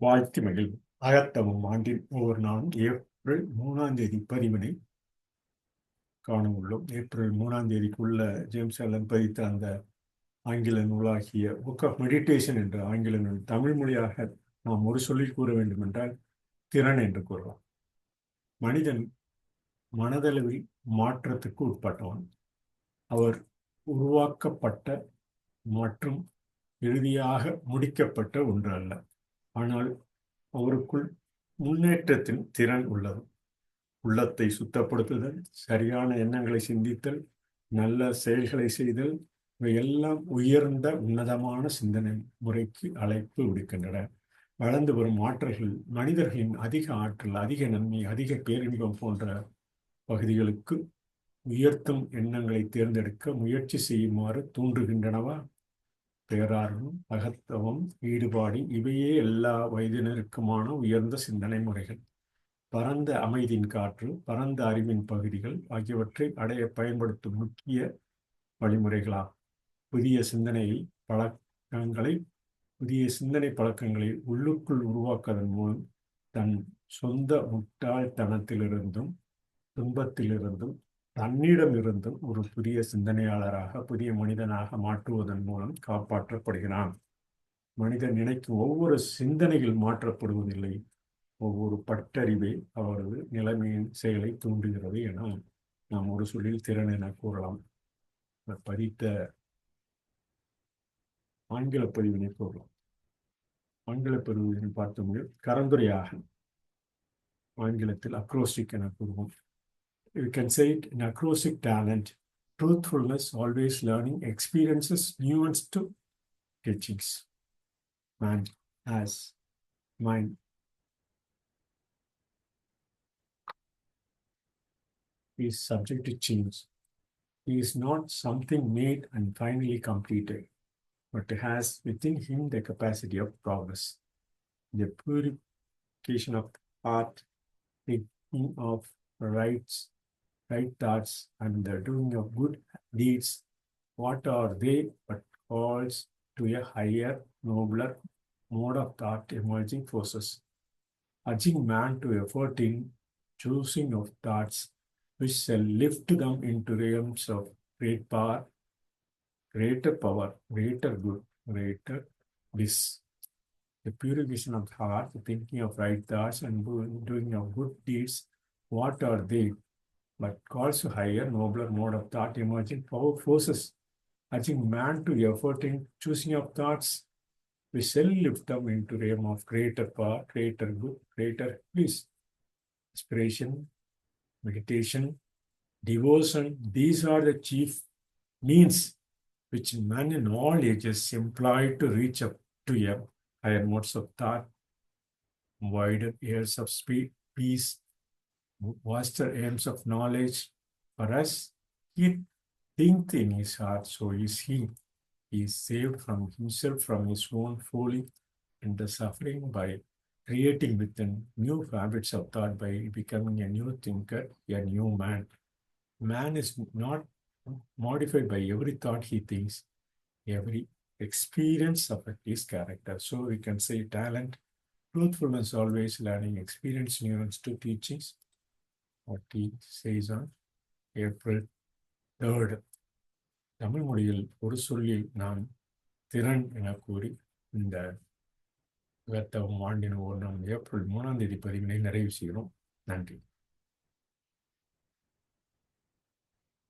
வாழ்த்து மகிழ்வு. அகத்தவம் ஆண்டின் ஒவ்வொரு நாளும் ஏப்ரல் 3 பதிவினை காண உள்ளோம். ஏப்ரல் 3 ஜேம்ஸ் அலன் பதித்த அந்த ஆங்கில நூலாகிய புக் ஆஃப் மெடிடேஷன் என்ற ஆங்கில நூல் தமிழ் மொழியாக நாம் ஒரு சொல்லில் கூற வேண்டும் என்றால் திறன் என்று கூறலாம். மனிதன் மனதளவில் மாற்றத்துக்கு உட்பட்டவன். அவர் உருவாக்கப்பட்ட மற்றும் இறுதியாக முடிக்கப்பட்ட ஒன்று அல்ல. ஆனால் அவருக்குள் முன்னேற்றத்தின் திறன் உள்ளது. உள்ளத்தை சுத்தப்படுத்துதல், சரியான எண்ணங்களை சிந்தித்தல், நல்ல செயல்களை செய்தல், இவையெல்லாம் உயர்ந்த உன்னதமான சிந்தனை முறைக்கு அழைப்பு விடுக்கின்றன. வளர்ந்து வரும் ஆற்றல்கள் மனிதர்களின் அதிக ஆற்றல், அதிக நன்மை, அதிக பேரின்பம் போன்ற பகுதிகளுக்கு உயர்த்தும் எண்ணங்களை தேர்ந்தெடுக்க முயற்சி செய்யுமாறு தூண்டுகின்றனவா? பேரார்வம், அகத்தவம், ஈடுபாடு இவையே எல்லா வயதினருக்குமான உயர்ந்த சிந்தனை முறைகள். பரந்த அமைதியின் காற்று, பரந்த அறிவின் பகுதிகள் ஆகியவற்றை அடைய பயன்படுத்தும் முக்கிய வழிமுறைகளாகும். புதிய சிந்தனை பழக்கங்களை உள்ளுக்குள் உருவாக்குவதன் மூலம் தன் சொந்த முட்டாள்தனத்திலிருந்தும் துன்பத்திலிருந்தும் தன்னிடமிருந்தும் ஒரு புதிய சிந்தனையாளராக, புதிய மனிதனாக மாற்றுவதன் மூலம் காப்பாற்றப்படுகிறான். மனிதன் நினைக்கும் ஒவ்வொரு சிந்தனைகள் மாற்றப்படுவதில்லை, ஒவ்வொரு பட்டறிவே அவரது நிலைமையின் செயலை தூண்டுகிறது என நாம் ஒரு சொல்லில் திறன் என கூறலாம். பதித்த ஆங்கில பதிவினை கூறலாம். ஆங்கில பதிவினை பார்த்தோம் கரந்துரையாக ஆங்கிலத்தில் அக்ரோஸ்டிக் என கூறுவோம். You can say it in acrostic talent, truthfulness, always learning, experiences, nuance to teachings. Man has mind is subject to change. He is not something made and finally completed, but has within him the capacity of progress. The purification of heart, thinking of right thoughts, and the doing of good deeds. What are they but calls to a higher, nobler mode of thought emerging forces, urging man to effort in choosing of thoughts which shall lift them into realms of greater power, greater good, greater bliss. The purification of the heart, the thinking of right thoughts, and doing of good deeds. What are they but calls to higher, nobler mode of thought emerging power forces, urging man to effort in choosing of thoughts we shall lift them into realm of greater power, greater good, greater bliss. Inspiration, meditation, devotion, these are the chief means which men in all ages employ to reach up to a higher modes of thought, wider airs of peace, vaster aims of knowledge. For us, he thinks in his heart, so is he. He is saved from himself, from his own folly and the suffering by creating within new habits of thought, by becoming a new thinker, a new man. Man is not modified by every thought he thinks, every experience affects his character. So we can say talent, truthfulness, always learning, experience, nuance to teachings. What he says on April 3rd. Tamil மொழியில் ஒரு சொல்லில் நான் திறன் என கூறி இந்த ஆண்டின் 1 April 3 பதிவினை நிறைவு செய்கிறோம். நன்றி.